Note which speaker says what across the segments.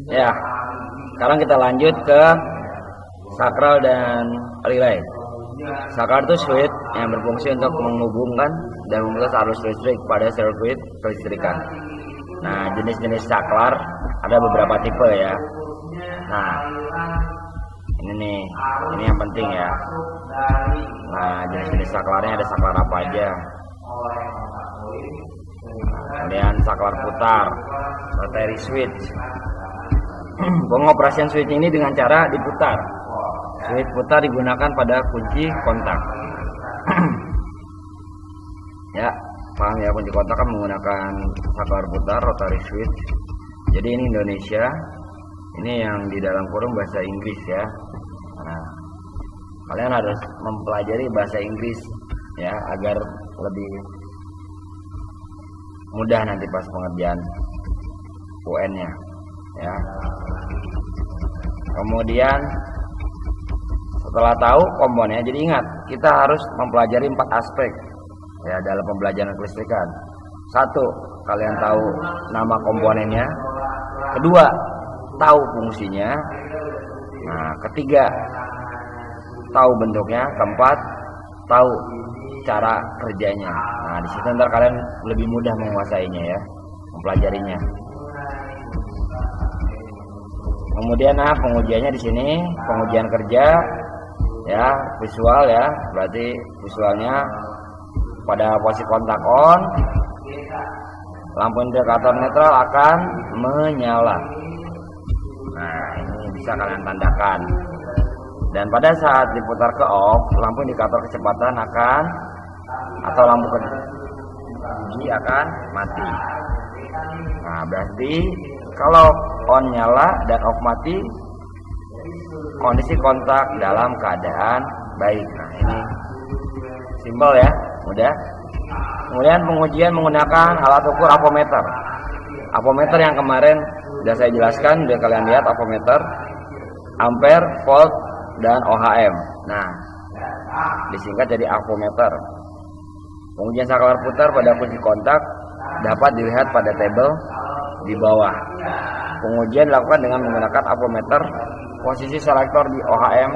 Speaker 1: Ya, sekarang kita lanjut ke sakral dan relay. Sakral itu switch yang berfungsi untuk menghubungkan dan memutus arus listrik pada sirkuit kelistrikan. Nah, jenis-jenis saklar ada beberapa tipe ya. Nah, ini nih, ini yang penting ya. Nah, jenis-jenis saklarnya ada saklar apa aja. Kemudian saklar putar, rotary switch. Pengoperasian switch ini dengan cara diputar. Switch putar digunakan pada kunci kontak. Ya, paham ya, kunci kontak kan menggunakan saklar putar, rotary switch. Jadi ini Indonesia, ini yang di dalam kurung bahasa Inggris ya. Nah, kalian harus mempelajari bahasa Inggris ya agar lebih mudah nanti pas pengerjaan UN-nya ya. Kemudian setelah tahu komponennya, jadi ingat kita harus mempelajari 4 aspek ya dalam pembelajaran kelistrikan. 1, kalian tahu nama komponennya. 2, tahu fungsinya. Nah, 3, tahu bentuknya. 4, tahu cara kerjanya. Nah, di situ ntar kalian lebih mudah menguasainya ya, mempelajarinya. Kemudian pengujiannya di sini, pengujian kerja ya, visual ya, berarti visualnya pada posisi kontak on, lampu indikator netral akan menyala. Nah, ini bisa kalian tandakan. Dan pada saat diputar ke off, lampu indikator kecepatan akan, atau lampu kunci akan mati. Nah, berarti kalau on nyala dan off mati, kondisi kontak dalam keadaan baik. Nah, ini simpel ya, mudah. Kemudian pengujian menggunakan alat ukur apometer. Apometer yang kemarin sudah saya jelaskan, sudah kalian lihat apometer, ampere, volt, dan OHM. Nah, disingkat jadi apometer. Pengujian saklar putar pada kunci kontak dapat dilihat pada tabel di bawah. Pengujian dilakukan dengan menggunakan apometer. Posisi selektor di OHM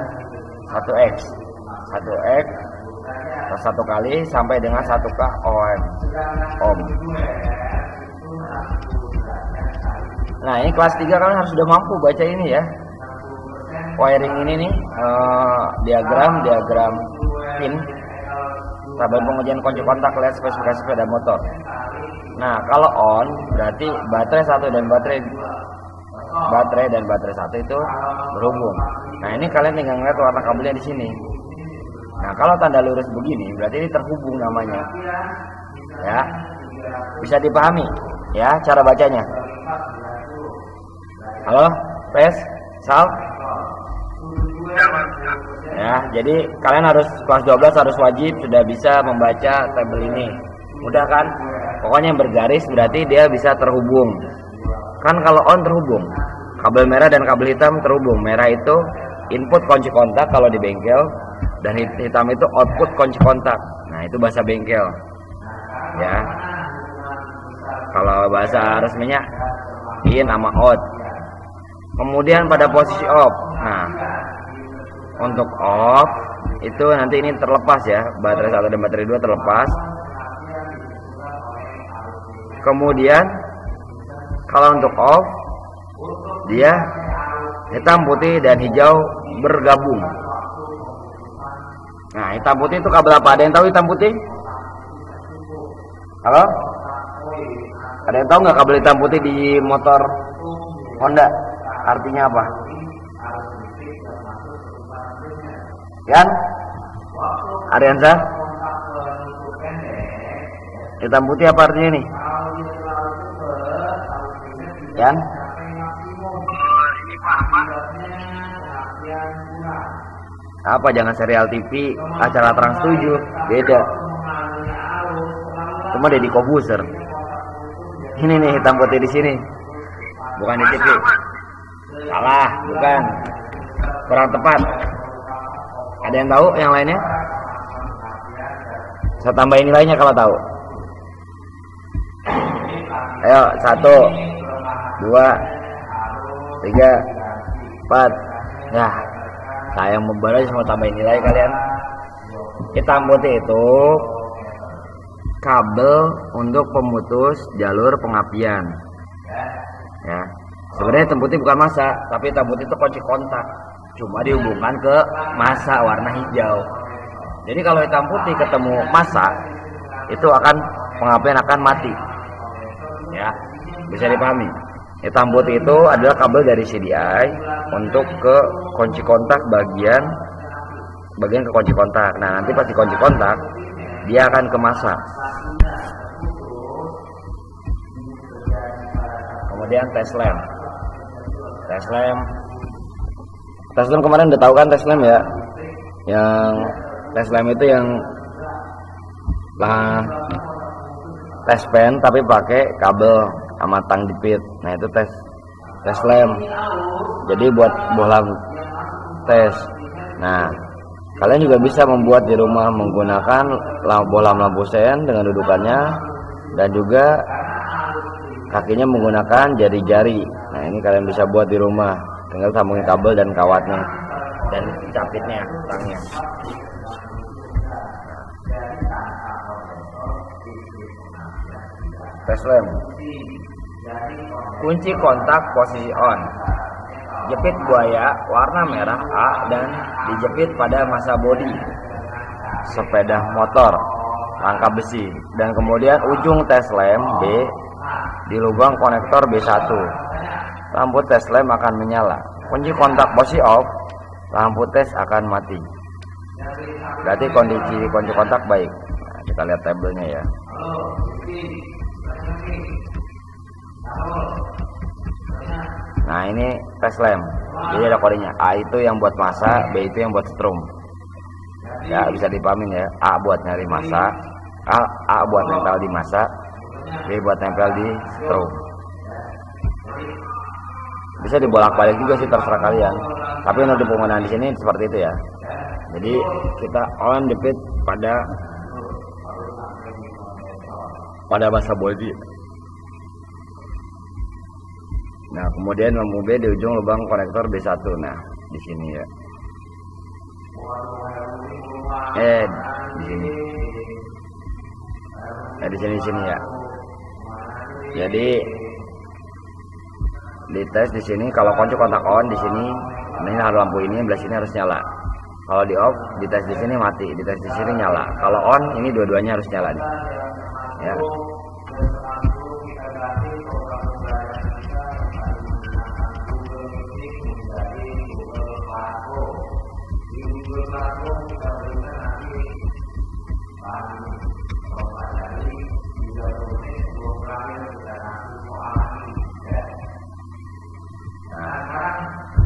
Speaker 1: 1X 1 kali sampai dengan 1K ohm. Nah, ini kelas 3 kalian harus sudah mampu baca ini ya. Wiring ini nih, diagram pin, tabel pengujian kunci kontak, lihat spesifikasi sepeda motor. Nah, kalau on berarti baterai 1 dan baterai 1 itu berhubung. Nah, ini kalian tinggal lihat warna kabelnya di sini. Nah, kalau tanda lurus begini berarti ini terhubung namanya. Ya. Bisa dipahami ya cara bacanya. Halo, Pes, Sal? Ya, jadi kalian harus kelas 12 harus wajib sudah bisa membaca tabel ini. Mudah kan? Pokoknya yang bergaris berarti dia bisa terhubung. Kan kalau on terhubung, kabel merah dan kabel hitam terhubung. Merah itu input kunci kontak kalau di bengkel, dan hitam itu output kunci kontak. Nah, itu bahasa bengkel ya. Kalau bahasa resminya in sama out. Kemudian pada posisi off. Nah, untuk off itu nanti ini terlepas ya, baterai 1 dan baterai 2 terlepas. Kemudian kalau untuk off, dia hitam, putih, dan hijau bergabung. Nah, hitam putih itu kabel apa? Ada yang tahu hitam putih? Halo? Ada yang tahu nggak kabel hitam putih di motor Honda? Artinya apa? Kan? Ariansa? Hitam putih apa artinya nih? Kan? Apa, jangan serial TV, acara Trans 7, beda. Cuma Deddy Kobuser. Ini nih hitam putih di sini. Bukan di TV. Salah, bukan. Kurang tepat. Ada yang tahu yang lainnya? Saya tambahin nilainya kalau tahu. Ayo, 1, 2, 3, 4. Ya, saya membalas mau tambahin nilai kalian. Hitam putih itu kabel untuk pemutus jalur pengapian. Ya, sebenarnya hitam putih bukan massa, tapi hitam putih itu kunci kontak, cuma dihubungkan ke massa warna hijau. Jadi kalau hitam putih ketemu massa, itu akan pengapian akan mati. Ya, bisa dipahami. Hitam putih itu adalah kabel dari CDI untuk ke kunci kontak bagian ke kunci kontak. Nah, nanti pas di kunci kontak dia akan ke massa. Kemudian tes lem kemarin udah tahu kan tes lem ya. Yang tes lem itu yang tes pen tapi pakai kabel sama tang jepit. Nah, itu tes lem. Jadi buat bohlam tes. Nah, kalian juga bisa membuat di rumah menggunakan bohlam lampu sen dengan dudukannya, dan juga kakinya menggunakan jari-jari. Nah, ini kalian bisa buat di rumah, tinggal sambungin kabel dan kawatnya dan capitnya, tangnya. Tes lem. Kunci kontak posisi on. Jepit buaya warna merah A dan dijepit pada massa bodi sepeda motor rangka besi, dan kemudian ujung tes lem B di lubang konektor B1. Lampu tes lem akan menyala. Kunci kontak posisi off, lampu tes akan mati. Berarti kondisi kunci kontak baik. Nah, kita lihat tabelnya ya. Nah, ini tes lem. Jadi ada kodenya. A itu yang buat massa, B itu yang buat strum. Ya, bisa dipahamin ya. A buat nyari massa, A buat nempel di massa, B buat nempel di strum. Bisa dibolak-balik juga sih, terserah kalian. Tapi untuk penggunaan di sini seperti itu ya. Jadi kita on jepit pada massa bodi. Nah, kemudian lampu B di ujung lubang konektor B1. Nah, di sini ya. Di sini. Nah, di sini ya. Jadi di tes di sini kalau kunci kontak on di sini, ini harus lampu ini belah sini harus nyala. Kalau di off, di tes di sini mati, di tes di sini nyala. Kalau on, ini dua-duanya harus nyala nih. Ya.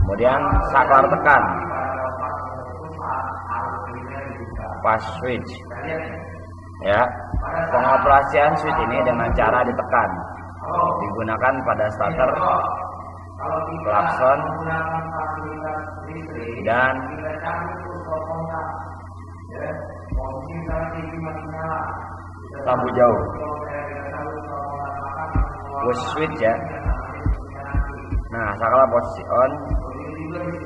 Speaker 1: Kemudian saklar tekan pas switch ya. Pengoperasian switch ini dengan cara ditekan, digunakan pada starter, klakson, dan lampu jauh. Push switch ya. Nah, saklar posisi on.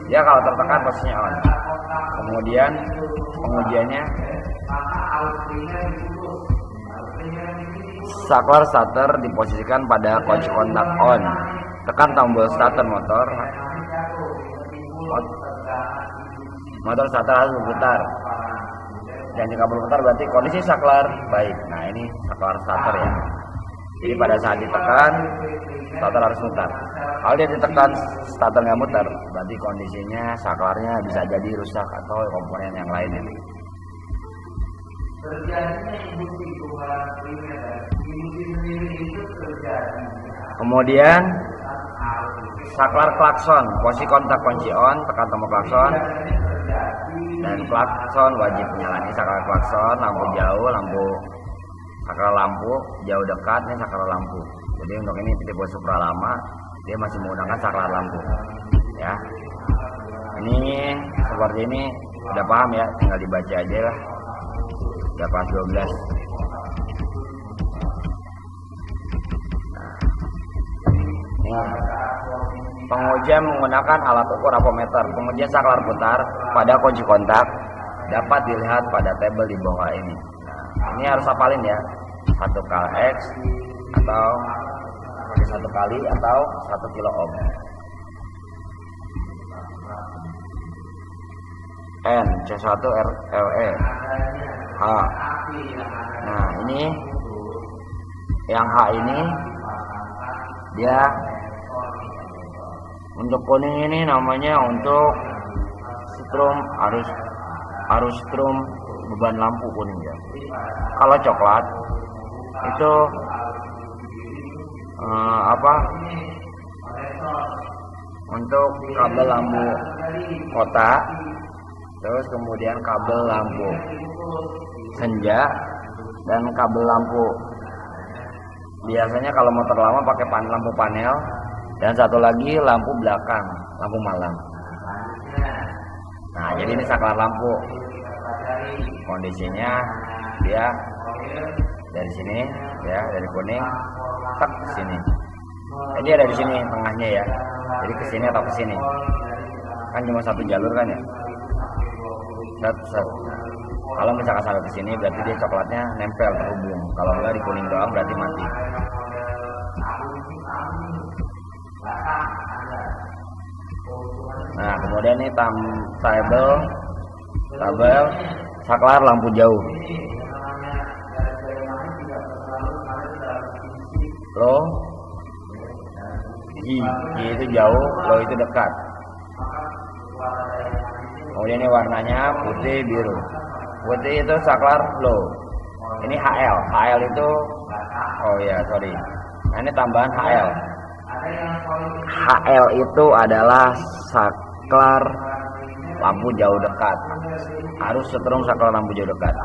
Speaker 1: Ya, kalau tertekan posisinya on. Kemudian pengujiannya saklar starter diposisikan pada kunci kontak on. Tekan tombol starter motor. Motor starter harus berputar. Dan jika berputar berarti kondisi saklar baik. Nah, ini saklar starter ya. Jadi pada saat ditekan, starter harus mutar. Kalau dia ditekan, starter nggak mutar, berarti kondisinya saklarnya bisa jadi rusak atau komponen yang lainnya. Kemudian saklar klakson, posisi kontak kunci on, tekan tombol klakson, dan klakson wajib nyala. Ini saklar klakson, lampu jauh, saklar lampu jauh dekat, ini saklar lampu. Jadi untuk ini tipe Supra lama, dia masih menggunakan saklar lampu ya. Ini seperti ini udah paham ya, tinggal dibaca aja lah. Udah pas 12. Nah, Pengujian menggunakan alat ukur apometer. Pengujian saklar putar pada kunci kontak dapat dilihat pada tabel di bawah ini. Nah, ini harus hafalin ya. 1 kali X atau 1 kali atau 1 kilo ohm. N C1 RE H. Nah, ini yang H ini dia untuk kuning ini namanya untuk strum arus strum beban lampu kuning ya. Kalau coklat itu untuk kabel lampu kota, terus kemudian kabel lampu senja dan kabel lampu biasanya kalau motor lama pakai lampu panel, dan satu lagi lampu belakang, lampu malam. Nah, jadi ini saklar lampu. Kondisinya dia dari sini ya, dari kuning tak ke sini. Jadi ada di sini tengahnya ya. Jadi ke sini atau ke sini. Kan cuma satu jalur kan ya. Set. Kalau misalkan sampai ke sini berarti dia coklatnya nempel terhubung. Kalau enggak di kuning doang berarti mati. Nah, kemudian ini tabel saklar lampu jauh. Low, G itu jauh, low itu dekat. Kemudian ini warnanya putih biru. Putih itu saklar low. Ini HL itu, oh ya sorry. Nah, ini tambahan HL. HL itu adalah saklar lampu jauh dekat. Harus setrum saklar lampu jauh dekat.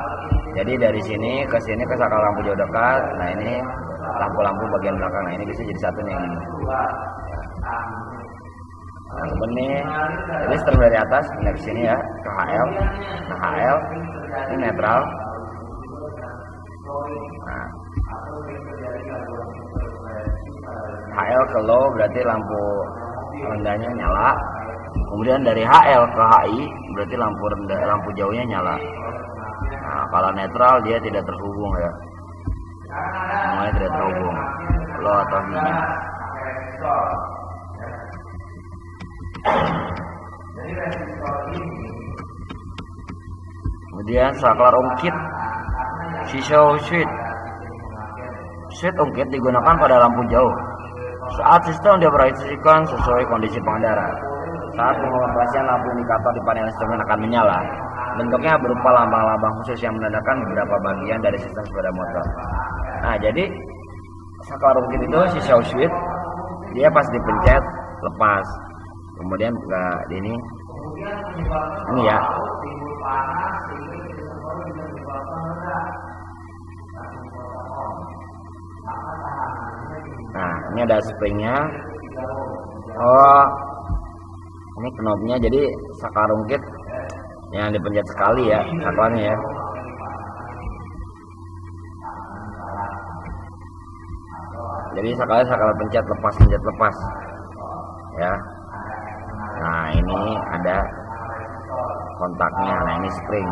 Speaker 1: Jadi dari sini ke sini ke saklar lampu jauh dekat. Nah, ini lampu-lampu bagian belakang. Nah, ini bisa jadi satu nih. Nah, sebenarnya jadi setrum dari atas dari sini ya ke HL. Nah, HL ini netral. Nah, HL ke low berarti lampu rendahnya nyala. Kemudian dari HL ke HI berarti lampu jauhnya nyala. Nah, kalau netral dia tidak terhubung ya. Semuanya tidak terhubung. Low atau high. Kemudian saklar ungkit, sisau switch ungkit digunakan pada lampu jauh saat sistem dioperasikan sesuai kondisi pengendara. Saat pengoperasian lampu indikator di panel instrumen akan menyala. Bentuknya berupa lambang-lambang khusus yang menandakan beberapa bagian dari sistem sepeda motor. Nah, jadi saklar ungkit itu sisau switch dia pas dipencet lepas. Kemudian ke ini ya. Nah, ini ada springnya. Oh, ini knobnya. Jadi saklar ungkit yang dipencet sekali ya saklarnya ya. Jadi saklar pencet lepas ya. Nah, ini ada kontaknya. Nah, ini spring.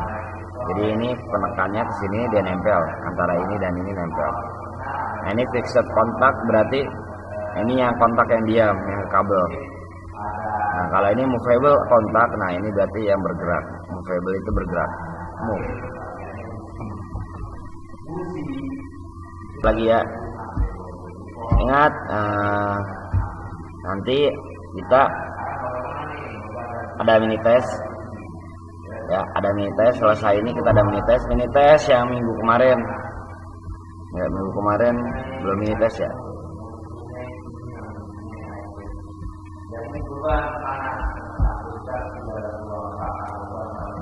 Speaker 1: Jadi ini penekannya ke sini dia nempel, antara ini dan ini nempel. Nah, ini fixed kontak berarti ini yang kontak yang diam, yang kabel. Nah, kalau ini movable kontak, nah ini berarti yang bergerak. Movable itu bergerak. Move. Lagi ya. Ingat, nanti kita ada mini test. Ya, ada mini test. Selesai ini kita ada mini test yang minggu kemarin. Ya, minggu kemarin belum mini test ya.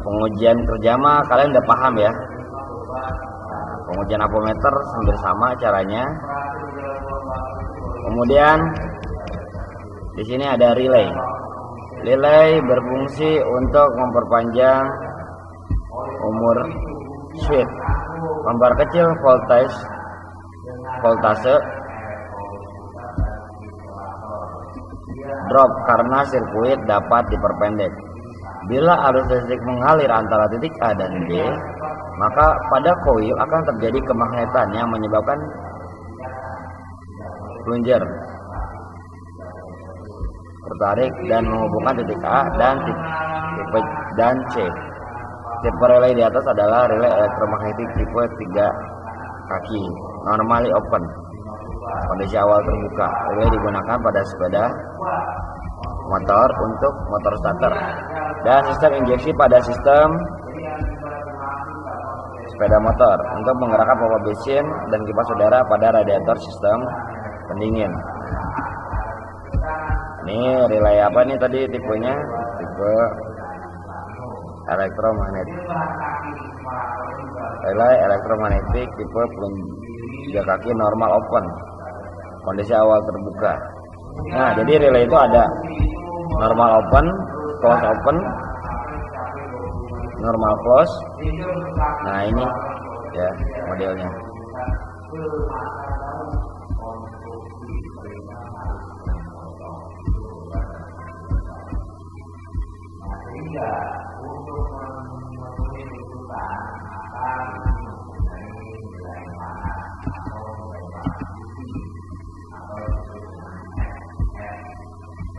Speaker 1: Pengujian kerja mah kalian udah paham ya. Pengujian apometer hampir sama caranya. Kemudian di sini ada relay. Relay berfungsi untuk memperpanjang umur switch, memperkecil voltase drop karena sirkuit dapat diperpendek. Bila arus listrik mengalir antara titik A dan B, maka pada koil akan terjadi kemagnetan yang menyebabkan plunger tertarik dan menghubungkan titik A dan tipe dan C. Tipe relay di atas adalah relay elektromagnetik tipe 3 kaki, normally open, kondisi awal terbuka. Relay digunakan pada sepeda motor untuk motor starter dan sistem injeksi pada sistem sepeda motor untuk menggerakkan pompa bensin dan kipas udara pada radiator sistem pendingin. Ini relay apa nih tadi tipenya? Tipe elektromagnetik. Relay elektromagnetik tipe 3 kaki normal open, kondisi awal terbuka. Nah, jadi relay itu ada normal open, close open, normal close. Nah, ini ya modelnya.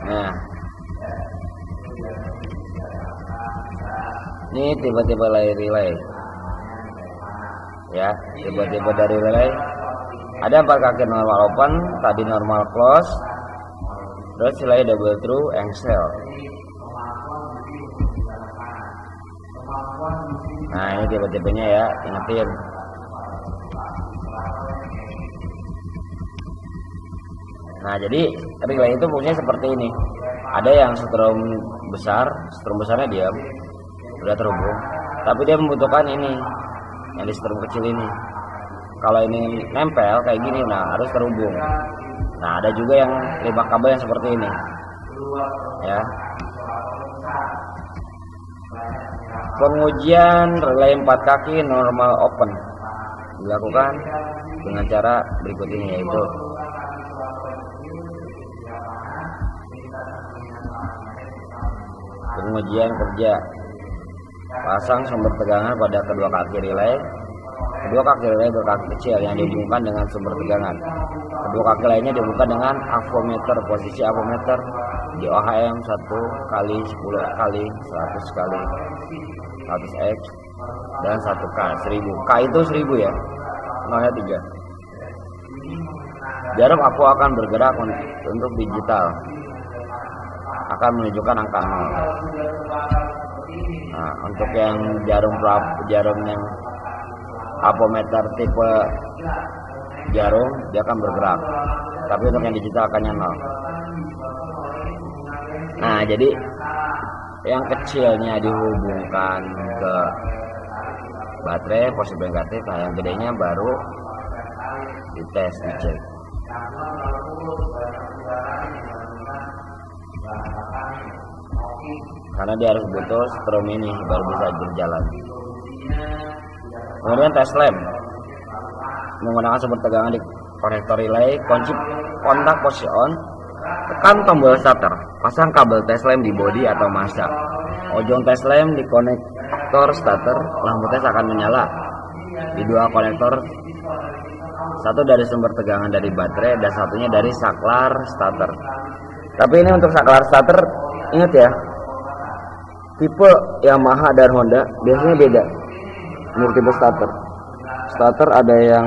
Speaker 1: Nah, ini tiba-tiba relay ya, tiba-tiba dari relay ada 4 kaki normal open, tadi normal close, terus relay double through engsel. Nah, ini tiba-tibanya ya, ingetin. Nah, jadi relay itu fungsinya seperti ini. Ada yang strom besarnya diam, udah terhubung, tapi dia membutuhkan ini, yang di strom kecil ini. Kalau ini nempel kayak gini, nah harus terhubung. Nah, ada juga yang 5 kabel yang seperti ini, ya. Pengujian relay 4 kaki normal open dilakukan dengan cara berikut ini, yaitu pengujian kerja. Pasang sumber tegangan pada kedua kaki relay. Kedua kaki relay berkaki kecil yang dihubungkan dengan sumber tegangan. Kedua kaki lainnya dihubungkan dengan avometer. Posisi avometer di OHM 1 kali 10 kali 100 kali 100X dan 1K 1000. K itu 1000 ya, nolnya 3. Jarum aku akan bergerak untuk digital, akan menunjukkan angka 0. Nah, untuk yang jarum yang avometer tipe jarum dia akan bergerak, tapi untuk yang digital akannya 0. Nah, jadi yang kecilnya dihubungkan ke baterai positif negatif, nah yang gedenya baru dites, dicek. Karena dia harus butuh strom ini baru bisa berjalan. Kemudian tes lem menggunakan sumber tegangan di konektor relay, kunci kontak posisi on, tekan tombol starter, pasang kabel tes lem di bodi atau masa. Ujung tes lem di konektor starter, lampu tes akan menyala di 2 konektor, satu dari sumber tegangan dari baterai dan satunya dari saklar starter. Tapi ini untuk saklar starter, ingat ya, tipe Yamaha dan Honda biasanya beda untuk tipe starter. Starter ada yang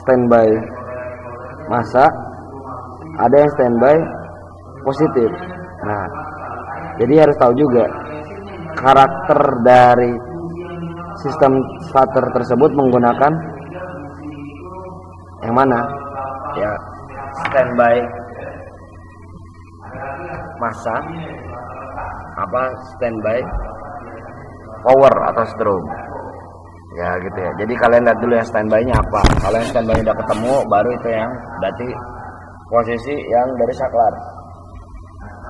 Speaker 1: standby masa, ada yang standby positif. Nah, jadi harus tahu juga karakter dari sistem starter tersebut menggunakan yang mana ya, standby masa apa standby power atau strobe ya, gitu ya. Jadi kalian lihat dulu yang standby-nya apa. Kalau yang standby udah ketemu, baru itu yang berarti posisi yang dari saklar.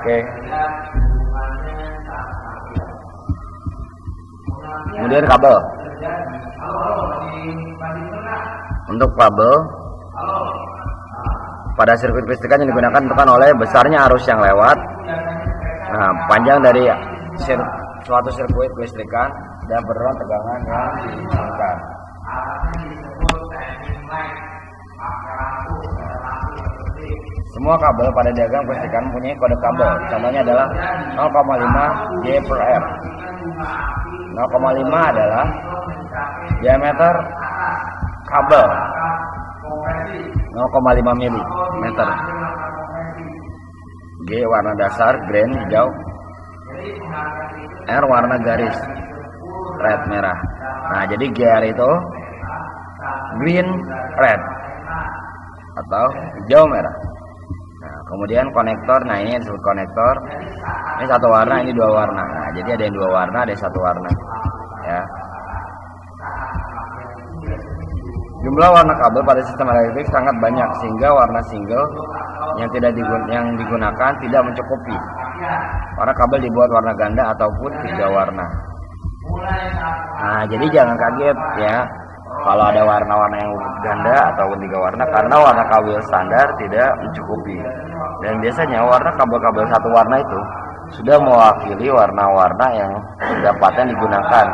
Speaker 1: Oke. Kemudian kabel. Untuk kabel pada sirkuit kelistrikan yang digunakan tentukan oleh besarnya arus yang lewat. Nah, panjang dari suatu sirkuit kelistrikan dan berulang tegangan yang diinginkan. Semua kabel pada diagram kelistrikan mempunyai kode kabel. Contohnya adalah 0,5 J per R. 0,5 adalah diameter kabel, 0,5 mm. G warna dasar green hijau, R warna garis red merah. Nah, jadi GR itu green red atau hijau merah. Nah, kemudian konektor, nah ini disebut konektor. Ini satu warna, ini dua warna. Nah, jadi ada yang dua warna, ada yang satu warna. Ya. Jumlah warna kabel pada sistem elektrik sangat banyak sehingga warna single yang digunakan tidak mencukupi. Warna kabel dibuat warna ganda ataupun tiga warna. Nah, jadi jangan kaget ya kalau ada warna-warna yang ganda ataupun tiga warna, karena warna kabel standar tidak mencukupi. Dan biasanya warna kabel-kabel satu warna itu sudah mewakili warna-warna yang sudah paten digunakan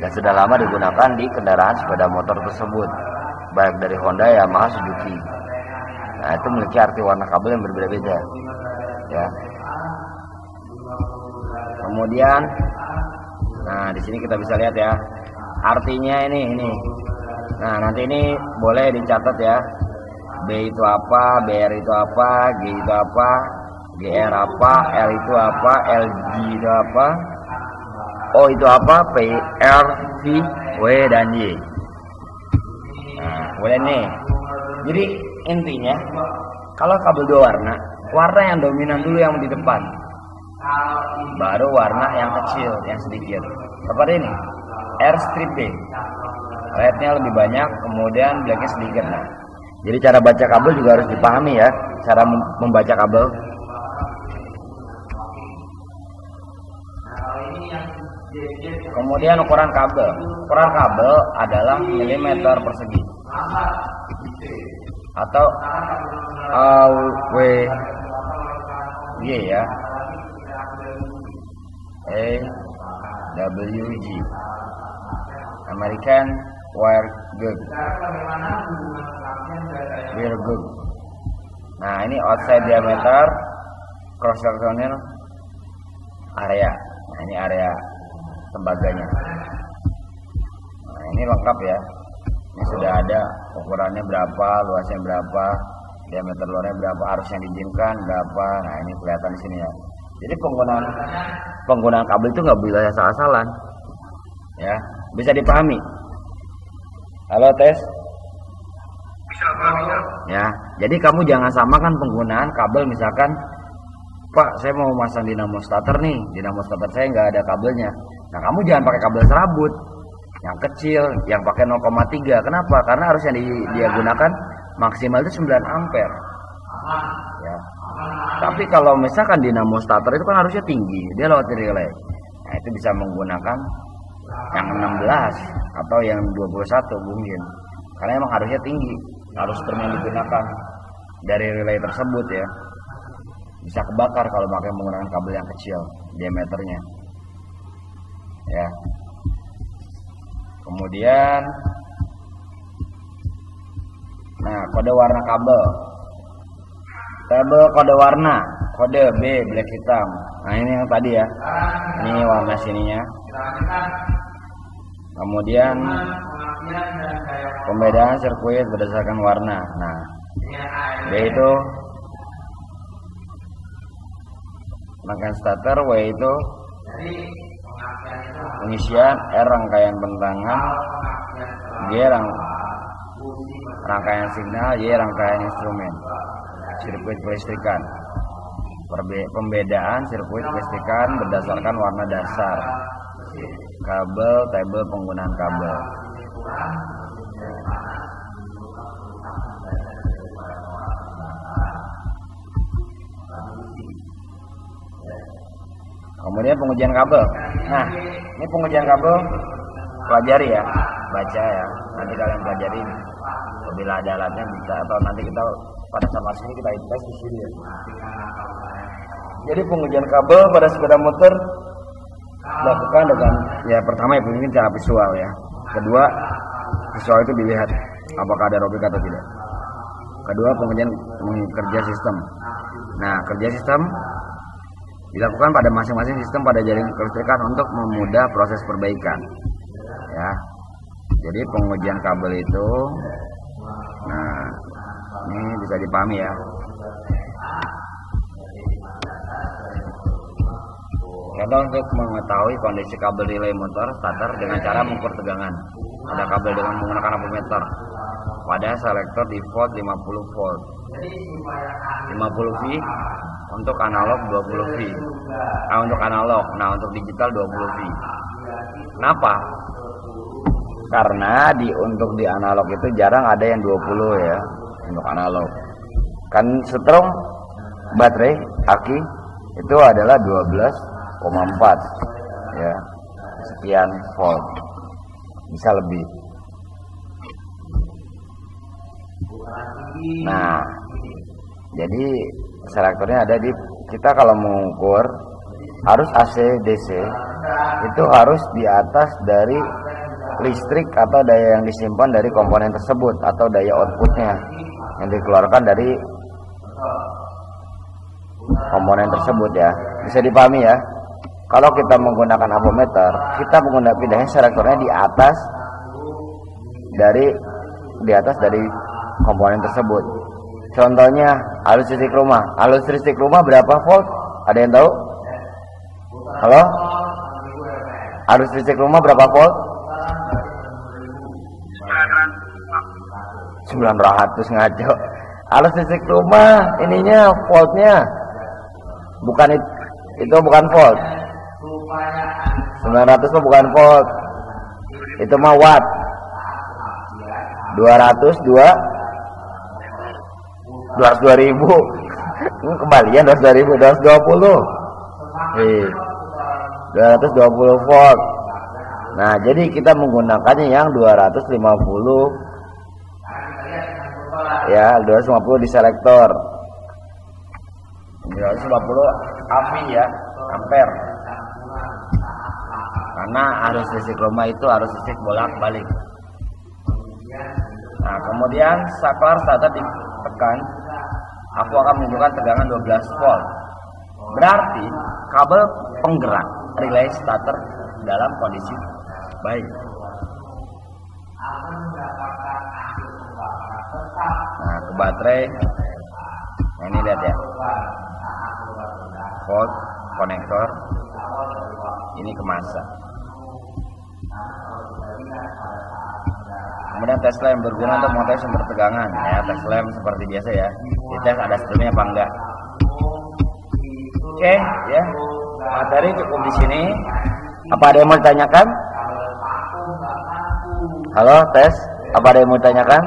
Speaker 1: dan sudah lama digunakan di kendaraan sepeda motor tersebut, baik dari Honda, Yamaha, Suzuki. Nah, itu memiliki arti warna kabel yang berbeda-beda ya. Kemudian nah di sini kita bisa lihat ya artinya ini. Nah, nanti ini boleh dicatat ya. B itu apa, BR itu apa, G itu apa, GR apa, L itu apa, LG itu apa, O itu apa, P, R, V, W, dan Y. Nah, boleh nih. Jadi intinya kalau kabel dua warna, warna yang dominan dulu yang di depan, baru warna yang kecil, yang sedikit. Seperti ini, R strip B, rednya lebih banyak, kemudian blacknya sedikit. Nah, jadi cara baca kabel juga harus dipahami ya, cara membaca kabel. Kemudian ukuran kabel. Ukuran kabel adalah milimeter persegi atau AWY ya. AWG, American Wire Gauge. Nah, ini outside diameter, cross sectional area. Nah, ini area tembaganya. Nah, ini lengkap ya. Ini sudah ada ukurannya berapa, luasnya berapa, diameter luarnya berapa, arus yang diizinkan berapa. Nah, ini kelihatan di sini ya. Jadi penggunaan kabel itu nggak boleh asal-asalan ya, bisa dipahami. Halo, tes. Bisa. Ya, jadi kamu jangan samakan penggunaan kabel. Misalkan, Pak, saya mau masang dinamo starter nih, dinamo starter saya nggak ada kabelnya. Nah, kamu jangan pakai kabel serabut yang kecil, yang pakai 0,3. Kenapa? Karena harus yang dia gunakan maksimal itu 9 ampere ya. Tapi kalau misalkan dinamo starter itu kan harusnya tinggi, dia lewat relay. Nah, itu bisa menggunakan yang 16 atau yang 21 mungkin, karena emang harusnya tinggi, harus yang digunakan dari relay tersebut ya. Bisa kebakar kalau pakai menggunakan kabel yang kecil diameternya ya. Kemudian nah, kode warna kabel. Tabel kode warna, kode B black hitam. Nah, ini yang tadi ya, ini warna sininya. Kemudian pembedaan sirkuit berdasarkan warna. Nah, B itu rangkaian starter, W itu pengisian, R rangkaian bentangan, G rangkaian signal, Y rangkaian instrumen. Sirkuit kelistrikan. Pembedaan sirkuit kelistrikan berdasarkan warna dasar. Kabel, tabel penggunaan kabel. Kemudian pengujian kabel. Nah, ini pengujian kabel, pelajari ya, baca ya. Nanti kalian pelajari, bila ada alatnya bisa, atau nanti kita pada saat ini kita tes di sini ya. Jadi pengujian kabel pada sepeda motor dilakukan dengan ya pertama ya mungkin cara visual ya. Kedua visual itu dilihat apakah ada robek atau tidak. Kedua pengujian kerja sistem. Nah kerja sistem dilakukan pada masing-masing sistem pada jaring kelistrikan untuk memudah proses perbaikan ya. Jadi pengujian kabel itu nah ini bisa dipahami ya. Contoh untuk mengetahui kondisi kabel relay motor starter dengan cara mengukur tegangan pada kabel dengan menggunakan ampermeter pada selektor default 50 volt 50 V untuk analog 20 V untuk analog. Nah untuk digital 20 V. Kenapa? Karena untuk di analog itu jarang ada yang 20 ya untuk analog. Kan strom baterai aki itu adalah 12,4 ya sekian volt, bisa lebih. Nah jadi selektornya ada di kita kalau mengukur harus AC DC itu harus di atas dari listrik atau daya yang disimpan dari komponen tersebut atau daya outputnya yang dikeluarkan dari komponen tersebut ya. Bisa dipahami ya. Kalau kita menggunakan ampermeter, kita menggunakan pindahnya selektornya di atas dari komponen tersebut. Contohnya arus listrik rumah. Arus listrik rumah berapa volt? Ada yang tahu? Halo? Arus listrik rumah berapa volt? 900 ngaco. Arus listrik rumah ininya voltnya bukan itu bukan volt. 900 mah bukan volt. Itu mah watt. 202.000 kembalian 200.000 220 volt. Nah jadi kita menggunakannya yang 250 ya 250 di selektor 250 AV ya ampere karena arus listrik rumah itu arus listrik bolak-balik. Nah kemudian saklar starter ditekan, aku akan menunjukkan tegangan 12 volt. Berarti kabel penggerak relay starter dalam kondisi baik. Nah ke baterai, nah, ini lihat ya, volt konektor, ini ke massa. Kemudian tes lem berguna untuk mengetahui sumber tegangan ya. Tes lem seperti biasa ya, dites ada strumnya apa enggak. Oke ya, materi cukup di sini. Apa ada yang mau ditanyakan? Halo tes, apa ada yang mau ditanyakan?